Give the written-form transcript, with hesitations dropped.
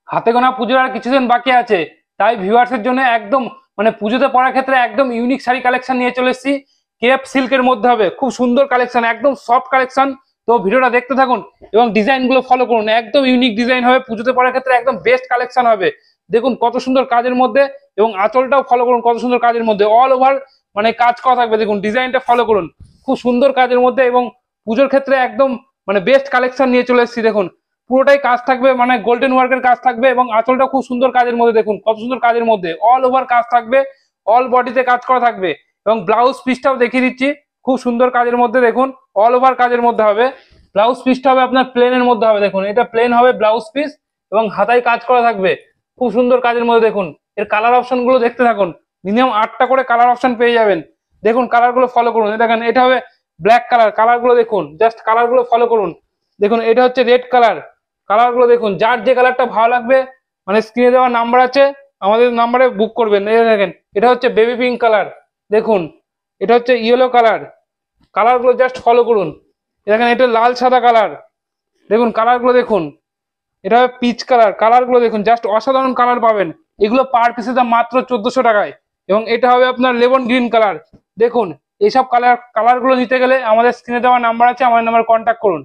হাতে গোনা পুজোর আর কিছুদিন বাকি আছে, তাই ভিউয়ার্সের জন্য একদম মানে পুজোতে পরার ক্ষেত্রে একদম ইউনিক শাড়ি কালেকশন নিয়ে চলে এসেছি। কেপ সিল্কের মধ্যে হবে, খুব সুন্দর কালেকশন, একদম সফট কালেকশন। তো ভিডিওটা দেখতে থাকুন এবং ডিজাইন গুলো ফলো করুন, একদম ইউনিক ডিজাইন হবে, পুজোতে পরার ক্ষেত্রে একদম বেস্ট কালেকশন হবে। দেখুন কত সুন্দর কাজের মধ্যে, এবং আঁচলটাও ফলো করুন কত সুন্দর কাজের মধ্যে, অল ওভার মানে কাজ করা থাকবে। দেখুন ডিজাইনটা ফলো করুন, খুব সুন্দর কাজের মধ্যে, এবং পুজোর ক্ষেত্রে একদম মানে বেস্ট কালেকশন নিয়ে চলে এসেছি। দেখুন পুরোটাই কাজ থাকবে, মানে গোল্ডেন ওয়ার্কের কাজ থাকবে, এবং আঁচলটা খুব সুন্দর কাজের মধ্যে, দেখুন কত সুন্দর কাজের মধ্যে, অল ওভার কাজ থাকবে, অল বডিতে কাজ করা থাকবে। এবং ব্লাউজ পিসটাও দেখিয়ে দিচ্ছি, খুব সুন্দর কাজের মধ্যে, দেখুন অল ওভার কাজের মধ্যে হবে। ব্লাউজ পিসটা হবে আপনার প্লেনের মধ্যে হবে, দেখুন এটা প্লেন হবে ব্লাউজ পিস, এবং হাতায় কাজ করা থাকবে, খুব সুন্দর কাজের মধ্যে। দেখুন এর কালার অপশন গুলো দেখতে থাকুন, মিনিমাম 8টা করে কালার অপশন পেয়ে যাবেন। দেখুন কালার গুলো ফলো করুন, দেখেন এটা হবে ব্ল্যাক কালার, কালার গুলো দেখুন, জাস্ট কালার গুলো ফলো করুন। দেখুন এটা হচ্ছে রেড কালার, কালার গুলো দেখুন, যার যে কালারটা ভালো লাগবে মানে স্ক্রিনে দেওয়া নাম্বার আছে, আমাদের নাম্বারে বুক করবেন। এই দেখেন এটা হচ্ছে বেবি পিঙ্ক কালার, দেখুন এটা হচ্ছে ইয়েলো কালার, কালার গুলো জাস্ট ফলো করুন। দেখেন এটা লাল সাদা কালার, দেখুন কালার গুলো দেখুন, এটা হবে পিচ কালার, কালার গুলো দেখুন, জাস্ট অসাধারণ কালার পাবেন। এগুলো পার পিসের দাম মাত্র 1400 টাকায়। এবং এটা হবে আপনার লেমন গ্রিন কালার। দেখুন এইসব কালার গুলো নিতে গেলে আমাদের স্ক্রিনে দেওয়া নাম্বার আছে, আমাদের নাম্বার কন্ট্যাক্ট করুন।